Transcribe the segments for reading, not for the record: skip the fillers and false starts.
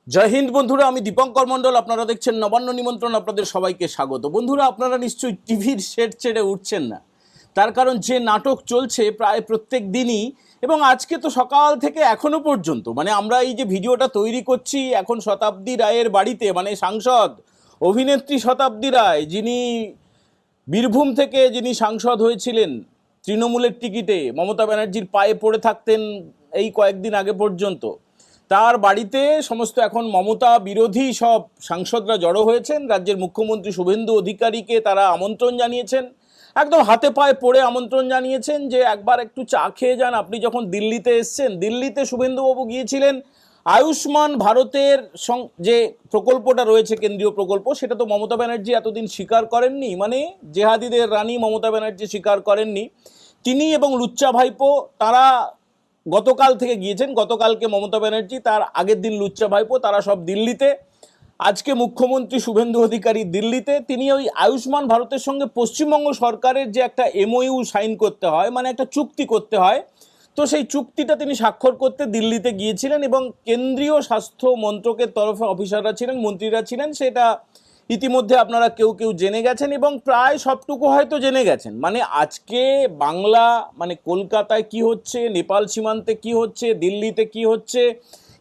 জয় হিন্দ বন্ধুরা, আমি দীপঙ্কর মণ্ডল। আপনারা দেখছেন নবান্ন নিমন্ত্রণ। আপনাদের সবাইকে স্বাগত। বন্ধুরা, আপনারা নিশ্চয়ই টিভির সেট ছেড়ে উঠছেন না, তার কারণ যে নাটক চলছে প্রায় প্রত্যেক দিনই, এবং আজকে তো সকাল থেকে এখনো পর্যন্ত, মানে আমরা এই যে ভিডিওটা তৈরি করছি এখন শতাব্দী রায়ের বাড়িতে, মানে সাংসদ অভিনেত্রী শতাব্দী রায়, যিনি বীরভূম থেকে যিনি সাংসদ হয়েছিলেন তৃণমূলের টিকিটে, মমতা ব্যানার্জির পায়ে পড়ে থাকতেন এই কয়েকদিন আগে পর্যন্ত, তার বাড়িতে সমস্ত এখন মমতা বিরোধী সব সাংসদরা জড়ো হয়েছেন। রাজ্যের মুখ্যমন্ত্রী শুভেন্দু অধিকারীকে তারা আমন্ত্রণ জানিয়েছেন, একদম হাতে পায়ে পড়ে আমন্ত্রণ জানিয়েছেন যে একবার একটু চা খেয়ে যান। আপনি যখন দিল্লিতে এসছেন, দিল্লিতে শুভেন্দুবাবু গিয়েছিলেন আয়ুষ্মান ভারতের যে প্রকল্পটা রয়েছে, কেন্দ্রীয় প্রকল্প, সেটা তো মমতা ব্যানার্জি এতদিন স্বীকার করেননি, মানে জেহাদিদের রানী মমতা ব্যানার্জি স্বীকার করেননি। তিনি এবং লুচ্চা ভাইপো তারা গতকাল থেকে গিয়েছেন। গতকালকে মমতা ব্যানার্জি, তার আগের দিন লুচ্চা ভাইপো, তারা সব দিল্লিতে। আজকে মুখ্যমন্ত্রী শুভেন্দু অধিকারী দিল্লিতে। তিনি ওই আয়ুষ্মান ভারতের সঙ্গে পশ্চিমবঙ্গ সরকারের যে একটা এমওইউ সাইন করতে হয়, মানে একটা চুক্তি করতে হয়, তো সেই চুক্তিটা তিনি স্বাক্ষর করতে দিল্লিতে গিয়েছিলেন, এবং কেন্দ্রীয় স্বাস্থ্য মন্ত্রকের তরফে অফিসাররা ছিলেন, মন্ত্রীরা ছিলেন, সেটা ইতিমধ্যে আপনারা কেউ কেউ জেনে গেছেন এবং প্রায় সবটুকু হয়তো জেনে গেছেন। মানে আজকে বাংলা, মানে কলকাতায় কি হচ্ছে, নেপাল সীমান্তে কি হচ্ছে, দিল্লিতে কি হচ্ছে,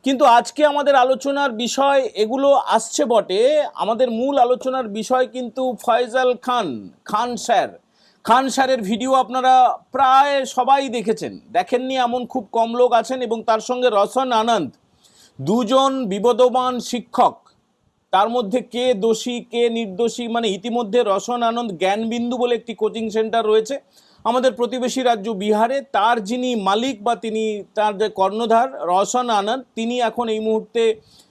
কিন্তু আজকে আমাদের আলোচনার বিষয় এগুলো আসছে বটে। আমাদের মূল আলোচনার বিষয় কিন্তু ফয়সাল খান, খান স্যারের ভিডিও আপনারা প্রায় সবাই দেখেছেন। দেখেননি এমন খুব কম লোক আছেন। এবং তার সঙ্গে রসন আনন্দ, দুজন বিবদমান শিক্ষক, তার মধ্যে কে দোষী কে নির্দোষী, মানে ইতিমধ্যে রসন আনন্দ জ্ঞানবিন্দু বলে একটি কোচিং সেন্টার রয়েছে আমাদের প্রতিবেশী রাজ্য বিহারে, তার যিনি মালিক বা তিনি তার যে কর্ণধার রসন আনন্দ, তিনি এখন এই মুহূর্তে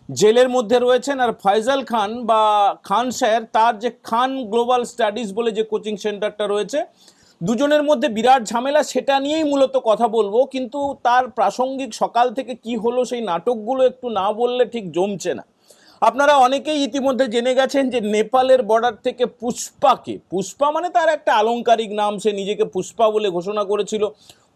জেলের মধ্যে রয়েছেন। আর ফয়সাল খান বা খান স্যার, তার যে খান গ্লোবাল স্টাডিজ বলে যে কোচিং সেন্টারটা রয়েছে, দুজনের মধ্যে বিরাট ঝামেলা। সেটা নিয়েই মূলত কথা বলবো, কিন্তু তার প্রাসঙ্গিক সকাল থেকে কি হলো সেই নাটকগুলো একটু না বললে ঠিক জমছে না। আপনারা অনেকেই ইতিমধ্যে জেনে গেছেন যে নেপালের বর্ডার থেকে পুষ্পাকে, পুষ্পা মানে তার একটা আলংকারিক নাম, সে নিজেকে পুষ্পা বলে ঘোষণা করেছিল।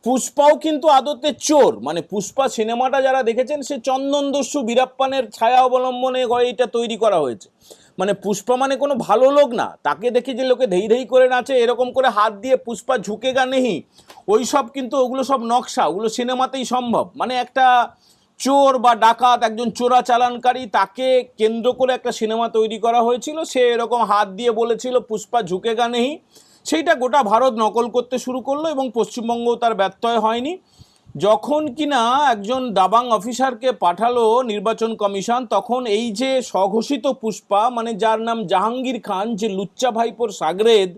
পুষ্পাও কিন্তু আদতে চোর। মানে পুষ্পা সিনেমাটা যারা দেখেছেন, সে চন্দনদস্যু বীরাপ্পানের ছায়া অবলম্বনে এটা তৈরি করা হয়েছে। মানে পুষ্পা মানে কোনো ভালো লোক না, তাকে দেখে যে লোকে ধেই ধেই করে নাচে, এরকম করে হাত দিয়ে পুষ্পা ঝুঁকেগা নেহি, ওই সব কিন্তু ওগুলো সব নকশা, ওগুলো সিনেমাতেই সম্ভব। মানে একটা চোর বা ডাকাত, একজন চোরাচালানকারী, তাকে কেন্দ্র করে একটা সিনেমা তৈরি করা হয়েছিল। সে এরকম হাত দিয়ে বলেছিল পুষ্পা ঝুঁকেগা নেহি। সেইটা গোটা ভারত নকল করতে শুরু করলো এবং পশ্চিমবঙ্গও তার ব্যত্যয় হয়নি। যখন কিনা একজন দাবাং অফিসারকে পাঠালো নির্বাচন কমিশন, তখন এই যে স্বঘোষিত পুষ্পা, মানে যার নাম জাহাঙ্গীর খান, যে লুচ্চা ভাইপোর সাগরেদ,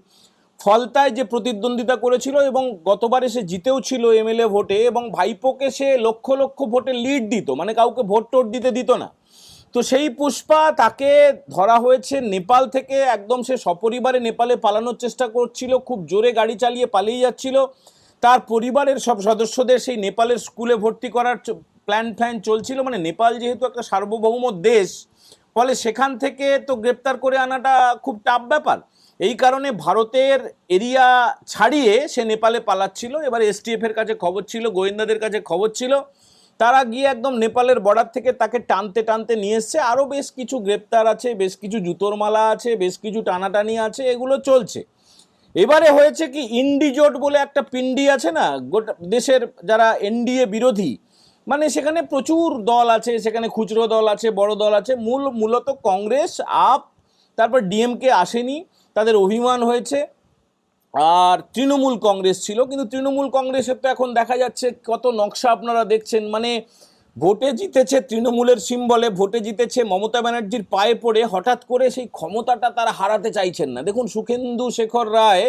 ফলতায় যে প্রতিদ্বন্দ্বিতা করেছিল এবং গতবারে সে জিতেও ছিল এমএলএ ভোটে, এবং ভাইপোকে সে লক্ষ লক্ষ ভোটে লিড দিত, মানে কাউকে ভোট টোট দিতে দিত না। তো সেই পুষ্পা, তাকে ধরা হয়েছে নেপাল থেকে। একদম সে সপরিবারে নেপালে পালানোর চেষ্টা করছিল, খুব জোরে গাড়ি চালিয়ে পালিয়ে যাচ্ছিল। তার পরিবারের সব সদস্যদের সেই নেপালের স্কুলে ভর্তি করার প্ল্যান চলছিল। মানে নেপাল যেহেতু একটা সার্বভৌম দেশ, ফলে সেখান থেকে তো গ্রেপ্তার করে আনাটা খুব টাফ ব্যাপার। এই কারণে ভারতের এরিয়া ছাড়িয়ে সে নেপালে পালাচ্ছিল। এবার এসটিএফ এর কাছে খবর ছিল, গোয়েন্দাদের কাছে খবর ছিল, তারা গিয়ে একদম নেপালের বর্ডার থেকে তাকে টানতে টানতে নিয়ে এসছে। আরও বেশ কিছু গ্রেপ্তার আছে, বেশ কিছু জুতোর মালা আছে, বেশ কিছু টানাটানি আছে, এগুলো চলছে। এবারে হয়েছে কি, ইন্ডিজোট বলে একটা পিন্ডি আছে না, গোটা দেশের যারা এনডিএ বিরোধী, মানে সেখানে প্রচুর দল আছে, সেখানে খুচরো দল আছে, বড় দল আছে। মূলত কংগ্রেস, আপ, তারপর ডিএমকে আসেনি, তাদের অভিমান হয়েছে। আর তৃণমূল কংগ্রেস ছিল, কিন্তু তৃণমূল কংগ্রেসের তো এখন দেখা যাচ্ছে কত নকশা আপনারা দেখছেন। মানে ভোটে জিতেছে তৃণমূলের সিম্বলে, ভোটে জিতেছে মমতা ব্যানার্জির পায়ে পড়ে, হঠাৎ করে সেই ক্ষমতাটা তারা হারাতে চাইছেন না। দেখুন, সুখেন্দু শেখর রায়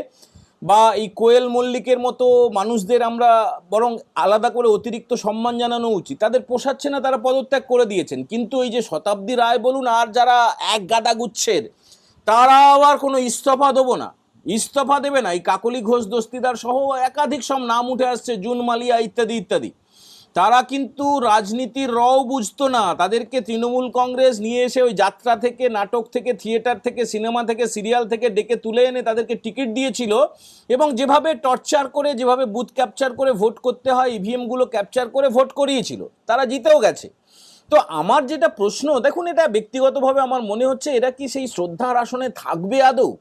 বা এই কোয়েল মল্লিকের মতো মানুষদের আমরা বরং আলাদা করে অতিরিক্ত সম্মান জানানো উচিত। তাদের পোষাচ্ছে না, তারা পদত্যাগ করে দিয়েছেন। কিন্তু এই যে শতাব্দী রায় বলুন আর যারা এক গাদা গুচ্ছের, তারা আবার কোনো ইস্তফা দেবো না, ইস্তফা দেবে না। এই কাকলি ঘোষ দস্তিদার সহ একাধিক সব নাম উঠে আসছে, জুন মালিয়া ইত্যাদি ইত্যাদি। তারা কিন্তু রাজনীতির রও বুঝতো না। তাদেরকে তৃণমূল কংগ্রেস নিয়ে এসে ওই যাত্রা থেকে, নাটক থেকে, থিয়েটার থেকে, সিনেমা থেকে, সিরিয়াল থেকে ডেকে তুলে এনে তাদেরকে টিকিট দিয়েছিল, এবং যেভাবে টর্চার করে, যেভাবে বুথ ক্যাপচার করে ভোট করতে হয়, ইভিএমগুলো ক্যাপচার করে ভোট করিয়েছিল, তারা জিতেও গেছে। তো আমার যেটা প্রশ্ন, দেখুন এটা ব্যক্তিগতভাবে আমার মনে হচ্ছে এরা কি সেই শ্রদ্ধার আসনে থাকবে আদৌ?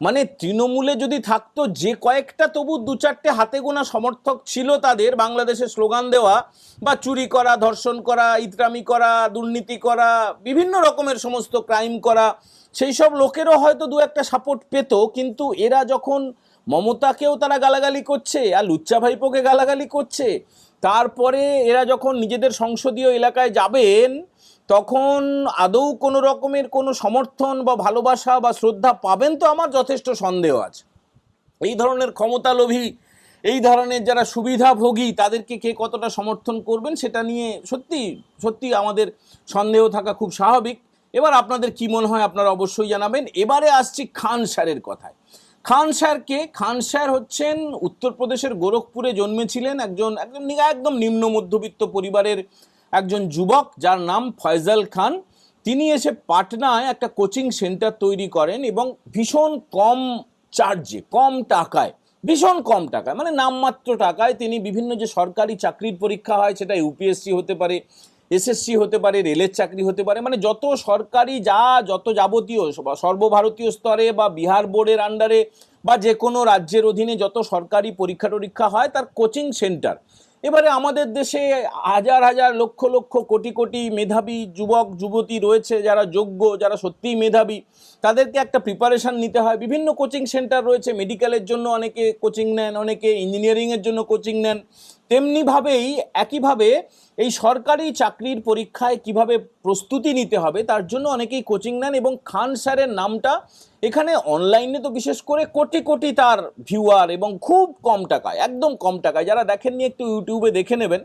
মানে তৃণমূলে যদি থাকতো, যে কয়েকটা তবু দু চারটে হাতে গোনা সমর্থক ছিল তাদের বাংলাদেশে স্লোগান দেওয়া বা চুরি করা, ধর্ষণ করা, ইতরামি করা, দুর্নীতি করা, বিভিন্ন রকমের সমস্ত ক্রাইম করা, সেই সব লোকেরও হয়তো দু একটা সাপোর্ট পেত। কিন্তু এরা যখন মমতাকেও তারা গালাগালি করছে আর লুচ্চা ভাইপোকে গালাগালি করছে, তারপরে এরা যখন নিজেদের সংসদীয় এলাকায় যাবেন তখন আদৌ কোনো রকমের কোনো সমর্থন বা ভালোবাসা বা শ্রদ্ধা পাবেন তো আমার যথেষ্ট সন্দেহ আছে। এই ধরনের ক্ষমতালোভী, এই ধরনের যারা সুবিধাভোগী, তাদেরকে কে কতটা সমর্থন করবেন সেটা নিয়ে সত্যি সত্যি আমাদের সন্দেহ থাকা খুব স্বাভাবিক। এবার আপনাদের কি মনে হয় আপনারা অবশ্যই জানাবেন। এবারে আসছি খান স্যারের কথায়। খান স্যারকে, খান স্যার হচ্ছেন উত্তরপ্রদেশের গোরখপুরে জন্মেছিলেন, একদম নিম্ন মধ্যবিত্ত পরিবারের একজন যুবক যার নাম ফয়জল খান। তিনি এসে পাটনায় একটা কোচিং সেন্টার তৈরি করেন এবং ভীষণ কম চার্জে, কম টাকায়, ভীষণ কম টাকায়, মানে নামমাত্র টাকায় তিনি বিভিন্ন যে সরকারি চাকরির পরীক্ষা হয়, সেটা ইউপিএসসি হতে পারে, এসএসসি হতে পারে, রেলের চাকরি হতে পারে, মানে যত সরকারি যত যাবতীয় সর্বভারতীয় স্তরে বা বিহার বোর্ডের আন্ডারে বা যে কোনো রাজ্যের অধীনে যত সরকারি পরীক্ষা টরীক্ষা হয় তার কোচিং সেন্টার। এবারে আমাদের দেশে হাজার হাজার লক্ষ লক্ষ কোটি কোটি মেধাবী যুবক যুবতী রয়েছে, যারা যোগ্য, যারা সত্যিই মেধাবী, তাদেরকে একটা প্রিপারেশান নিতে হয়। বিভিন্ন কোচিং সেন্টার রয়েছে, মেডিকেলের জন্য অনেকে কোচিং নেন, অনেকে ইঞ্জিনিয়ারিংয়ের জন্য কোচিং নেন। তেমনিভাবেই একইভাবে এই সরকারি চাকরির পরীক্ষায় কিভাবে প্রস্তুতি নিতে হবে তার জন্য অনেকেই কোচিং নেন। এবং খান স্যারের নামটা এখানে অনলাইনে তো বিশেষ করে কোটি কোটি তার ভিউয়ার, এবং খুব কম টাকায়, একদম কম টাকায়, যারা দেখেননি একটু ইউটিউবে দেখে নেবেন।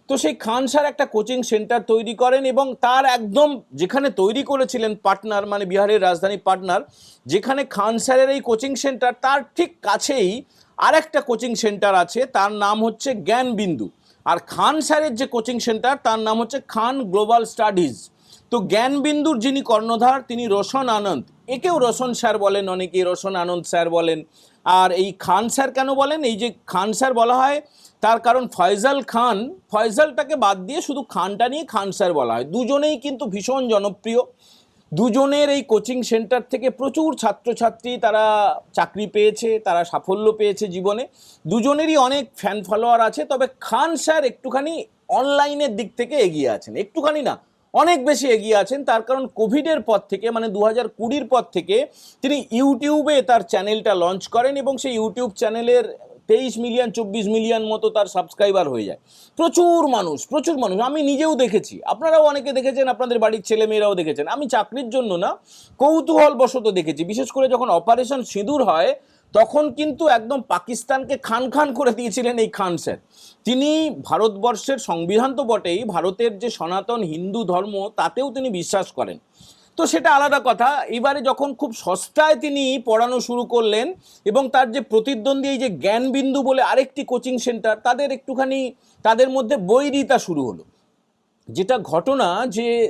তো সেই খান স্যার একটা কোচিং সেন্টার তৈরি করেন এবং তার একদম যেখানে তৈরি করেছিলেন পাটনার, মানে বিহারের রাজধানী পাটনার, যেখানে খান স্যারের এই কোচিং সেন্টার, তার ঠিক কাছেই আর একটা কোচিং সেন্টার আছে, তার নাম হচ্ছে জ্ঞানবিন্দু। আর খান স্যারের যে কোচিং সেন্টার তার নাম হচ্ছে খান গ্লোবাল স্টাডিজ। তো জ্ঞানবিন্দুর যিনি কর্ণধার তিনি রোশন আনন্দ, একেও রোশন স্যার বলেন, অনেকে রোশন আনন্দ স্যার বলেন। আর এই খান স্যার কেন বলেন, এই যে খান স্যার বলা হয় তার কারণ ফয়জল খান, ফয়জলটাকে বাদ দিয়ে শুধু খানটা নিয়ে খান স্যার বলা হয়। দুজনেই কিন্তু ভীষণ জনপ্রিয়, দুজনের এই কোচিং সেন্টার থেকে প্রচুর ছাত্রছাত্রী তারা চাকরি পেয়েছে, তারা সাফল্য পেয়েছে জীবনে, দুজনেরই অনেক ফ্যান ফলোয়ার আছে। তবে খান স্যার একটুখানি অনলাইনের দিক থেকে এগিয়ে আছেন, একটুখানি না অনেক বেশি এগিয়ে আছেন। তার কারণ কোভিডের পর থেকে, মানে 2020 পর থেকে তিনি ইউটিউবে তার চ্যানেলটা লঞ্চ করেন এবং সেই ইউটিউব চ্যানেলের 23 মিলিয়ন 24 মিলিয়ন মতো তার সাবস্ক্রাইবার হয়ে যায়। প্রচুর মানুষ, প্রচুর মানুষ, আমি নিজেও দেখেছি, আপনারাও অনেকে দেখেছেন, আপনাদের বাড়ির ছেলেমেয়েরাও দেখেছেন। আমি চাকরির জন্য না, কৌতূহলবশত দেখেছি। বিশেষ করে যখন অপারেশন সিঁদুর হয় তখন কিন্তু একদম পাকিস্তানকে খান খান করে দিয়েছিলেন এই খান স্যার। তিনি ভারতবর্ষের সংবিধান তো বটেই, ভারতের যে সনাতন হিন্দু ধর্ম তাতেও তিনি বিশ্বাস করেন, তো সেটা আলাদা কথা। এবারে যখন খুব সস্তায় তিনি পড়ানো শুরু করলেন এবং তার যে প্রতিদ্বন্দ্বী এই যে জ্ঞানবিন্দু বলে আরেকটি কোচিং সেন্টার, তাদের একটুখানি তাদের মধ্যে বৈরিতা শুরু হলো। যেটা ঘটনা,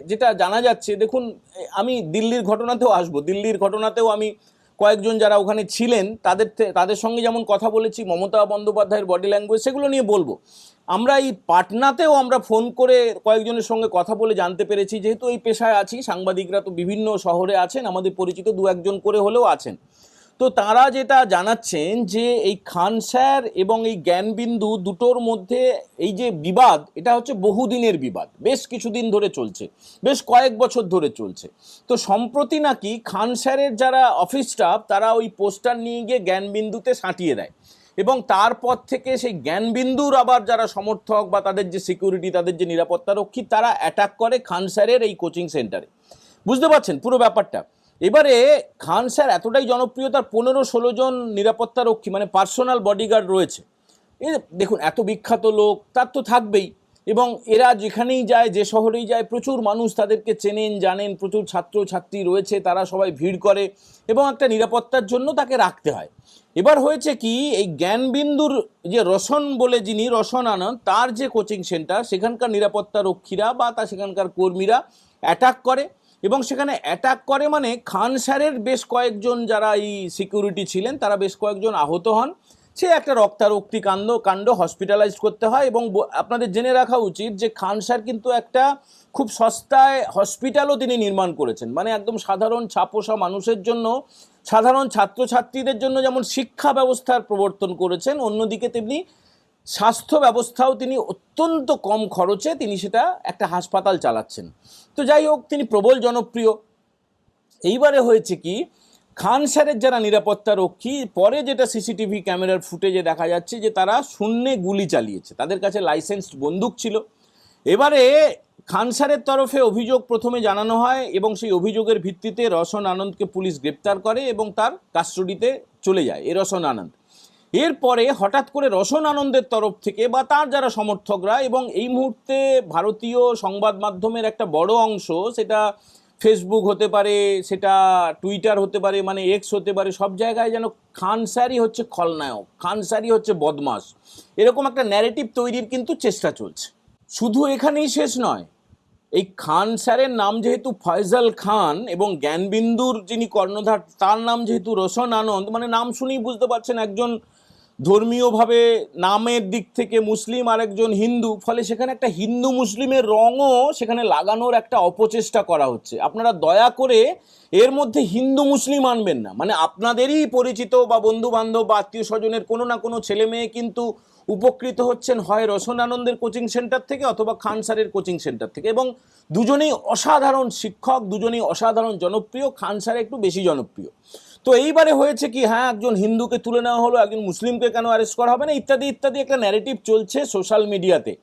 যেটা জানা যাচ্ছে, দেখুন আমি দিল্লির ঘটনাতেও আসবো, দিল্লির ঘটনাতেও আমি কয়েকজন যারা ওখানে ছিলেন তাদের সঙ্গে যেমন কথা বলেছি, মমতা বন্দ্যোপাধ্যায়ের বডি ল্যাঙ্গুয়েজ, সেগুলো নিয়ে বলবো। আমরা এই পাটনাতেও আমরা ফোন করে কয়েকজনের সঙ্গে কথা বলে জানতে পেরেছি, যেহেতু এই পেশায় আছি, সাংবাদিকরা তো বিভিন্ন শহরে আছেন, আমাদের পরিচিত দু একজন করে হলেও আছেন। তো তারা যেটা জানাচ্ছেন যে এই খান স্যার এবং এই জ্ঞানবিন্দু দুটোর মধ্যে এই যে বিবাদ, এটা হচ্ছে বহুদিনের বিবাদ, বেশ কিছুদিন ধরে চলছে, বেশ কয়েক বছর ধরে চলছে। তো সম্প্রতি নাকি খান স্যারের যারা অফিস স্টাফ তারা ওই পোস্টার নিয়ে গিয়ে জ্ঞানবিন্দুতে সাঁটিয়ে দেয় এবং তারপর থেকে সেই জ্ঞানবিন্দুর আবার যারা সমর্থক বা তাদের যে সিকিউরিটি, তাদের যে নিরাপত্তারক্ষী, তারা অ্যাটাক করে খান স্যারের এই কোচিং সেন্টারে। বুঝতে পারছেন পুরো ব্যাপারটা? এবারে খান স্যার এতটাই জনপ্রিয়, তার 15-16 জন নিরাপত্তারক্ষী, মানে পার্সোনাল বডিগার্ড রয়েছে। দেখুন এত বিখ্যাত লোক, তার তো থাকবেই, এবং এরা যেখানেই যায়, যে শহরেই যায়, প্রচুর মানুষ তাদেরকে চেনেন জানেন, প্রচুর ছাত্র ছাত্রী রয়েছে, তারা সবাই ভিড় করে এবং একটা নিরাপত্তার জন্য তাকে রাখতে হয়। এবার হয়েছে কি, এই জ্ঞানবিন্দুর যে রোশন বলে যিনি, রোশন আনন্দ, তার যে কোচিং সেন্টার, সেখানকার নিরাপত্তারক্ষীরা বা সেখানকার কর্মীরা অ্যাটাক করে। এবং সেখানে অ্যাটাক করে মানে খান স্যারের বেশ কয়েকজন যারা এই সিকিউরিটি ছিলেন তারা বেশ কয়েকজন আহত হন। সে একটা রক্তারক্তি কাণ্ড হসপিটালাইজ করতে হয়। এবং আপনাদের জেনে রাখা উচিত যে খান স্যার কিন্তু একটা খুব সস্তায় হসপিটালও তিনি নির্মাণ করেছেন, মানে একদম সাধারণ ছাপোষা মানুষের জন্য, সাধারণ ছাত্রছাত্রীদের জন্য যেমন শিক্ষা ব্যবস্থার প্রবর্তন করেছেন, অন্যদিকে তেমনি স্বাস্থ্য ব্যবস্থাও তিনি অত্যন্ত কম খরচে তিনি সেটা একটা হাসপাতাল চালাচ্ছেন। তো যাই হোক, তিনি প্রবল জনপ্রিয়। এইবারে হয়েছে কি, খান স্যারের যারা নিরাপত্তা রক্ষী, পরে যেটা সিসিটিভি ক্যামেরার ফুটেজে দেখা যাচ্ছে যে তারা শূন্যে গুলি চালিয়েছে, তাদের কাছে লাইসেন্সড বন্দুক ছিল। এবারে খান স্যারের তরফে অভিযোগ প্রথমে জানানো হয় এবং সেই অভিযোগের ভিত্তিতে রওশন আনন্দকে পুলিশ গ্রেপ্তার করে এবং তার কাস্টডিতে চলে যায় রওশন আনন্দ। এরপরে হঠাৎ করে রওশন আনন্দের তরফ থেকে বা তার যারা সমর্থকরা, এবং এই মুহূর্তে ভারতীয় সংবাদ মাধ্যমের একটা বড় অংশ, সেটা ফেসবুক হতে পারে, সেটা টুইটার হতে পারে, মানে এক্স হতে পারে, সব জায়গায় যেন খান স্যারই হচ্ছে খলনায়ক, খান স্যারই হচ্ছে বদমাশ, এরকম একটা ন্যারেটিভ তৈরির কিন্তু চেষ্টা চলছে। শুধু এখানেই শেষ নয়, এই খান স্যারের নাম যেহেতু ফয়জল খান এবং জ্ঞানবিন্দুর যিনি কর্ণধার তার নাম যেহেতু রওশন আনন্দ, মানে নাম শুনেই বুঝতে পারছেন একজন ধর্মীয়ভাবে নামের দিক থেকে মুসলিম আর একজন হিন্দু, ফলে সেখানে একটা হিন্দু মুসলিমের রঙও সেখানে লাগানোর একটা অপচেষ্টা করা হচ্ছে। আপনারা দয়া করে এর মধ্যে হিন্দু মুসলিম আনবেন না, মানে আপনাদেরই পরিচিত বা বন্ধু বান্ধব বা আত্মীয় স্বজনের কোনো না কোনো ছেলে মেয়ে কিন্তু উপকৃত হচ্ছেন হয় রওশন আনন্দের কোচিং সেন্টার থেকে অথবা খান স্যারের কোচিং সেন্টার থেকে, এবং দুজনেই অসাধারণ শিক্ষক, দুজনেই অসাধারণ জনপ্রিয়। খান স্যার একটু বেশি জনপ্রিয়। তো এইবারে হয়েছে কি, হ্যাঁ একজন হিন্দুকে তুলে নেওয়া হলো, একজন মুসলিমকে কেন অ্যারেস্ট করা হবে না, ইত্যাদি ইত্যাদি একটা ন্যারেটিভ চলছে সোশ্যাল মিডিয়াতে।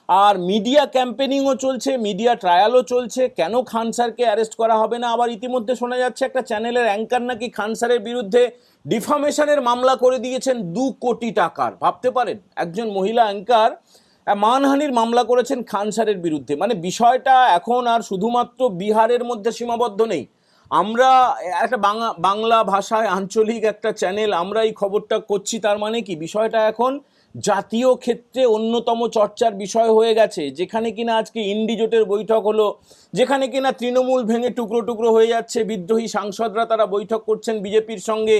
আর মিডিয়া ক্যাম্পেনিংও চলছে, মিডিয়া ট্রায়ালও চলছে, কেন খান স্যারকে অ্যারেস্ট করা হবে না। আবার ইতিমধ্যে শোনা যাচ্ছে একটা চ্যানেলের অ্যাঙ্কার নাকি খান স্যারের বিরুদ্ধে ডিফামেশনের মামলা করে দিয়েছেন 2 কোটি টাকার। ভাবতে পারেন, একজন মহিলা অ্যাঙ্কার মানহানির মামলা করেছেন খান স্যারের বিরুদ্ধে। মানে বিষয়টা এখন আর শুধুমাত্র বিহারের মধ্যে সীমাবদ্ধ নেই। আমরা একটা বাংলা ভাষায় আঞ্চলিক একটা চ্যানেল, আমরা এই খবরটা করছি, তার মানে কি বিষয়টা এখন জাতীয় ক্ষেত্রে অন্যতম চর্চার বিষয় হয়ে গেছে। যেখানে কিনা আজকে ইন্ডি জোটের বৈঠক হলো, যেখানে কিনা তৃণমূল ভেঙে টুকরো টুকরো হয়ে যাচ্ছে, বিদ্রোহী সাংসদরা তারা বৈঠক করছেন বিজেপির সঙ্গে,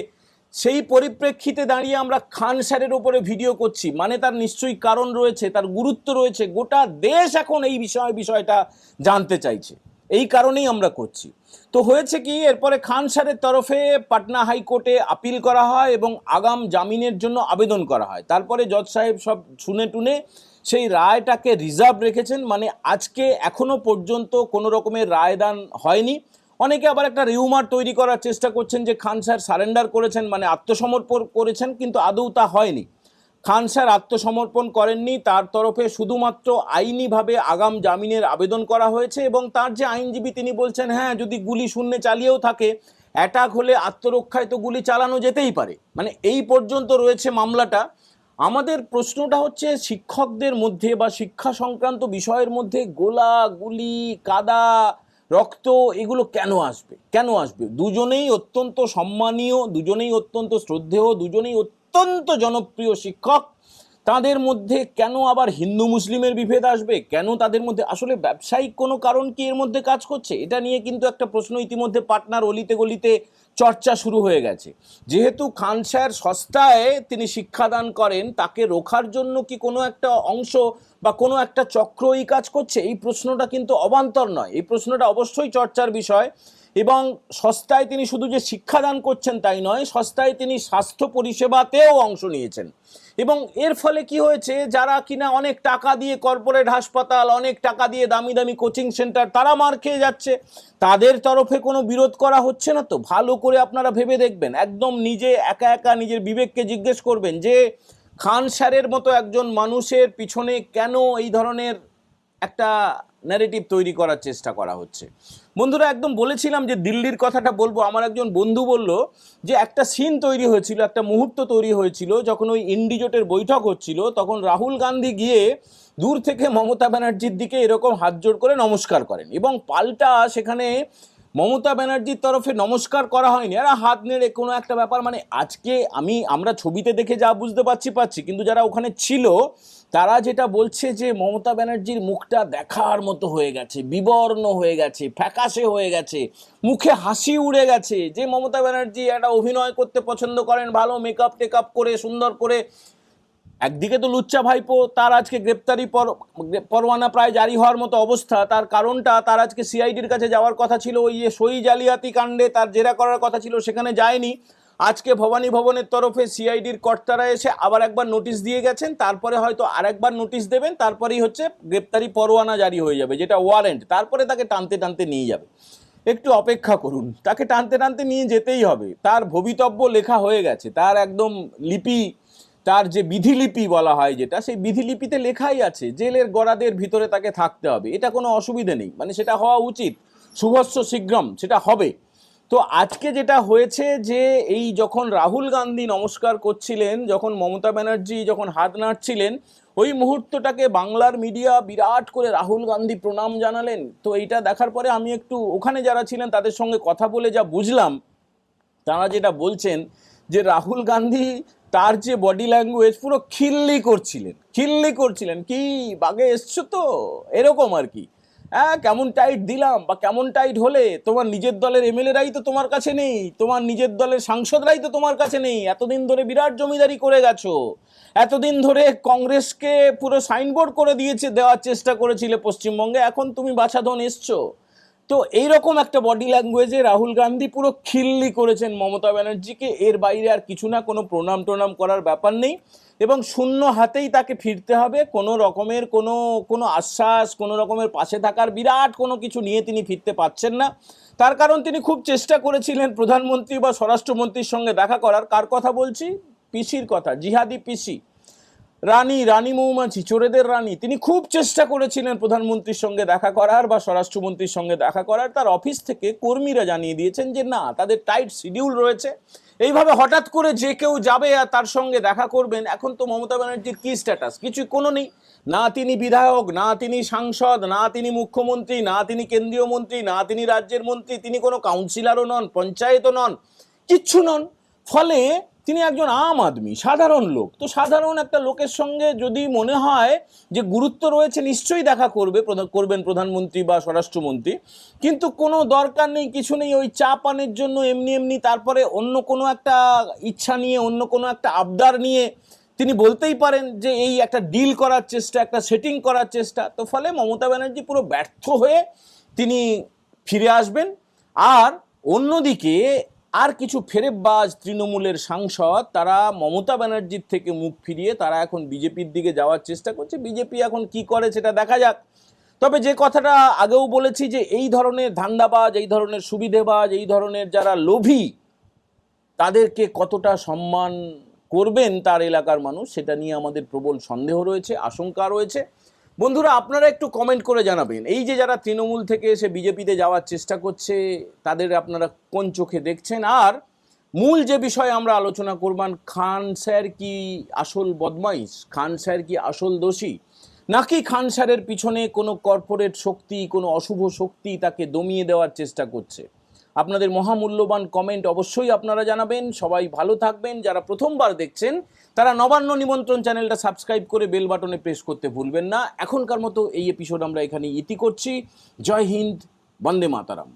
সেই পরিপ্রেক্ষিতে দাঁড়িয়ে আমরা খান স্যারের ওপরে ভিডিও করছি, মানে তার নিশ্চয়ই কারণ রয়েছে, তার গুরুত্ব রয়েছে। গোটা দেশ এখন এই বিষয়টা জানতে চাইছে, এই কারণেই আমরা করছি। তো হয়েছে কি, এরপরে খান স্যারের তরফে পাটনা হাইকোর্টে আপিল করা হয় এবং আগাম জামিনের জন্য আবেদন করা হয়। তারপরে জজ সাহেব সব শুনে টুনে সেই রায়টাকে রিজার্ভ রেখেছেন, মানে আজকে এখনো পর্যন্ত কোনো রকমের রায়দান হয়নি। অনেকে আবার একটা রিউমার তৈরি করার চেষ্টা করছেন যে খান স্যার সারেন্ডার করেছেন, মানে আত্মসমর্পণ করেছেন, কিন্তু আদৌ তা হয়নি। খান স্যার আত্মসমর্পণ করেননি, তার তরফে শুধুমাত্র আইনিভাবে আগাম জামিনের আবেদন করা হয়েছে। এবং তার যে আইনজীবী তিনি বলছেন, হ্যাঁ যদি গুলি শূন্যে চালিয়েও থাকে, অ্যাটাক হলে আত্মরক্ষায় তো গুলি চালানো যেতেই পারে, মানে এই পর্যন্ত রয়েছে মামলাটা। আমাদের প্রশ্নটা হচ্ছে, শিক্ষকদের মধ্যে বা শিক্ষা সংক্রান্ত বিষয়ের মধ্যে গোলা গুলি কাদা রক্ত এগুলো কেন আসবে? দুজনেই অত্যন্ত সম্মানীয়, দুজনেই অত্যন্ত শ্রদ্ধেয়, দুজনেই অত্যন্ত জনপ্রিয় শিক্ষক, তাদের মধ্যে কেন আবার হিন্দু মুসলিমের বিভেদ আসবে? কেন তাদের মধ্যে আসলে ব্যবসায়িক কোনো কারণ কি এর মধ্যে কাজ করছে? এটা নিয়ে কিন্তু একটা প্রশ্ন ইতিমধ্যে পাটনার অলিতে গলিতে চর্চা শুরু হয়ে গেছে। যেহেতু খান স্যার সস্তায় তিনি শিক্ষাদান করেন, তাকে রোখার জন্য কি কোনো একটা অংশ বা কোনো একটা চক্র এই কাজ করছে? এই প্রশ্নটা কিন্তু অবান্তর নয়, এই প্রশ্নটা অবশ্যই চর্চার বিষয়। এবং সস্তায় তিনি শুধু যে শিক্ষাদান করছেন তাই নয়, সস্তায় তিনি স্বাস্থ্য পরিষেবাতেও অংশ নিয়েছেন। এবং এর ফলে কি হয়েছে, যারা কিনা অনেক টাকা দিয়ে কর্পোরেট হাসপাতাল, অনেক টাকা দিয়ে দামি দামি কোচিং সেন্টার, তারা মার খেয়ে যাচ্ছে, তাদের তরফে কোনো বিরোধ করা হচ্ছে না। তো ভালো করে আপনারা ভেবে দেখবেন, একদম নিজে একা একা নিজের বিবেককে জিজ্ঞেস করবেন যে খান স্যারের মতো একজন মানুষের পিছনে কেন এই ধরনের একটা ন্যারেটিভ তৈরি করার চেষ্টা করা হচ্ছে। বন্ধুরা, একদম বলেছিলাম যে দিল্লির কথাটা বলবো। আমার একজন বন্ধু বলল যে একটা সিন তৈরি হয়েছিল, একটা মুহূর্ত তৈরি হয়েছিল যখন ওই ইন্ডি জোটের বৈঠক হচ্ছিল, তখন রাহুল গান্ধী গিয়ে দূর থেকে মমতা ব্যানার্জির দিকে এরকম হাত জোড় করে নমস্কার করেন এবং পাল্টা সেখানে মমতা ব্যানার্জির তরফে নমস্কার করা হয়নি, আর হাত নেড়ে কোনো একটা ব্যাপার, মানে আজকে আমরা ছবিতে দেখে যা বুঝতে পারছি, কিন্তু যারা ওখানে ছিল তারা যেটা বলছে যে মমতা ব্যানার্জির মুখটা দেখার মতো হয়ে গেছে, বিবর্ণ হয়ে গেছে, ফ্যাকাশে হয়ে গেছে, মুখে হাসি উড়ে গেছে। যে মমতা ব্যানার্জি একটা অভিনয় করতে পছন্দ করেন, ভালো মেকআপ টেকআপ করে সুন্দর করে, একদিকে তো লুচ্চা ভাইপো, তার আজকে গ্রেপ্তারি পরোয়ানা প্রায় জারি হওয়ার মতো অবস্থা। তার কারণটা, তার আজকে সিআইডির কাছে যাওয়ার কথা ছিল, ওই সই জালিয়াতি কাণ্ডে তার জেরা করার কথা ছিল, সেখানে যায়নি। আজকে ভবানী ভবনের তরফে সিআইডির কর্তারা এসে আবার একবার নোটিশ দিয়ে গেছেন, তারপরে হয়তো আরেকবার নোটিশ দেবেন, তারপরেই হচ্ছে গ্রেপ্তারি পরোয়ানা জারি হয়ে যাবে, যেটা ওয়ারেন্ট। তারপরে তাকে টানতে টানতে নিয়ে যাবে। একটু অপেক্ষা করুন, তাকে টানতে টানতে নিয়ে যেতেই হবে। তার ভবিতব্য লেখা হয়ে গেছে, তার একদম লিপি, তার যে বিধিলিপি বলা হয় যেটা, সেই বিধিলিপিতে লেখাই আছে জেলের গড়াদের ভিতরে তাকে থাকতে হবে। এটা কোনো অসুবিধে নেই, মানে সেটা হওয়া উচিত, শুভস্য শীঘ্রম সেটা হবে। তো আজকে যেটা হয়েছে যে এই যখন রাহুল গান্ধী নমস্কার করছিলেন, যখন মমতা ব্যানার্জি যখন হাত নাড়ছিলেন, ওই মুহূর্তটাকে বাংলার মিডিয়া বিরাট করে রাহুল গান্ধী প্রণাম জানালেন। তো এইটা দেখার পরে আমি একটু ওখানে যারা ছিলেন তাদের সঙ্গে কথা বলে যা বুঝলাম, তারা যেটা বলছেন যে রাহুল গান্ধী তার যে বডি ল্যাঙ্গুয়েজ পুরো খিল্লি করছিলেন, কি বাগে এসছো তো, এরকম আর কি। হ্যাঁ, কেমন টাইট দিলাম বা কেমন টাইট হলে, তোমার নিজের দলের এমএলএরাই তো তোমার কাছে নেই, তোমার নিজের দলের সাংসদরাই তো তোমার কাছে নেই, এতদিন ধরে বিরাট জমিদারি করে গেছো, এতদিন ধরে কংগ্রেসকে পুরো সাইনবোর্ড করে দেওয়ার চেষ্টা করেছিলে পশ্চিমবঙ্গে, এখন তুমি বাছাধন এসছো। তো এইরকম একটা বডি ল্যাঙ্গুয়েজে রাহুল গান্ধী পুরো খিল্লি করেছেন মমতা ব্যানার্জিকে। এর বাইরে আর কিছু না, কোনো প্রণাম টোনাম করার ব্যাপার নেই, এবং শূন্য হাতেই তাকে ফিরতে হবে। কোনো রকমের কোনো আশ্বাস, কোনো রকমের পাশে থাকার বিরাট কোনো কিছু নিয়ে তিনি ফিরতে পারছেন না। তার কারণ তিনি খুব চেষ্টা করেছিলেন প্রধানমন্ত্রী বা স্বরাষ্ট্রমন্ত্রীর সঙ্গে দেখা করার। কার কথা বলছি? পিসির কথা, জিহাদি পিসি, রানী মৌমাছি, চোরেদের রানী। তিনি খুব চেষ্টা করেছিলেন প্রধানমন্ত্রীর সঙ্গে দেখা করার বা স্বরাষ্ট্রমন্ত্রীর সঙ্গে দেখা করার। তার অফিস থেকে কর্মীরা জানিয়ে দিয়েছেন যে না, তাদের টাইট শিডিউল রয়েছে। এইভাবে হঠাৎ করে যে কেউ যাবে আর তার সঙ্গে দেখা করবেন, এখন তো মমতা ব্যানার্জির কি স্ট্যাটাস, কিছু কোনো নেই। না তিনি বিধায়ক, না তিনি সাংসদ, না তিনি মুখ্যমন্ত্রী, না তিনি কেন্দ্রীয় মন্ত্রী, না তিনি রাজ্যের মন্ত্রী, তিনি কোনো কাউন্সিলরও নন, পঞ্চায়েতও নন, কিচ্ছু নন। ফলে তিনি একজন আম আদমি, সাধারণ লোক। তো সাধারণ একটা লোকের সঙ্গে যদি মনে হয় যে গুরুত্ব রয়েছে, নিশ্চয়ই দেখা করবেন প্রধানমন্ত্রী বা স্বরাষ্ট্রমন্ত্রী, কিন্তু কোনো দরকার নেই, কিছু নেই। ওই চা পানের জন্য এমনি তারপরে অন্য কোনো একটা ইচ্ছা নিয়ে, অন্য কোনো একটা আবদার নিয়ে তিনি বলতেই পারেন যে এই একটা ডিল করার চেষ্টা, একটা সেটিং করার চেষ্টা। তো ফলে মমতা ব্যানার্জি পুরো ব্যর্থ হয়ে তিনি ফিরে আসবেন। আর অন্যদিকে আর কিছু ফেরেববাজ তৃণমূলের সাংসদ, তারা মমতা ব্যানার্জির থেকে মুখ ফিরিয়ে তারা এখন বিজেপির দিকে যাওয়ার চেষ্টা করছে। বিজেপি এখন কি করে সেটা দেখা যাক। তবে যে কথাটা আগেও বলেছি যে এই ধরনের ধান্দাবাজ, এই ধরনের সুবিধেবাজ, এই ধরনের যারা লোভী, তাদেরকে কতটা সম্মান করবেন তার এলাকার মানুষ, সেটা নিয়ে আমাদের প্রবল সন্দেহ রয়েছে, আশঙ্কা রয়েছে। বন্ধুরা, আপনারা একটু কমেন্ট করে জানাবেন, এই যে যারা তৃণমূল থেকে এসে বিজেপিতে যাওয়ার চেষ্টা করছে, তাদের আপনারা কোন চোখে দেখছেন। আর মূল যে বিষয়ে আমরা আলোচনা করবান, খান স্যার কি আসল বদমাইশ, খান স্যার কি আসল দোষী, নাকি খান স্যারের পিছনে কোনো কর্পোরেট শক্তি, কোনো অশুভ শক্তি তাকে দমিয়ে দেওয়ার চেষ্টা করছে? আপনাদের মহামূল্যবান কমেন্ট অবশ্যই আপনারা জানাবেন। সবাই ভালো থাকবেন। যারা প্রথমবার দেখছেন তারা নবান্ন নিমন্ত্রণ চ্যানেলটা সাবস্ক্রাইব করে বেল বাটনে প্রেস করতে ভুলবেন না। এখনকার মতো এই এপিসোড আমরা এখানে ইতি করছি। জয় হিন্দ, বন্দে মাতারাম।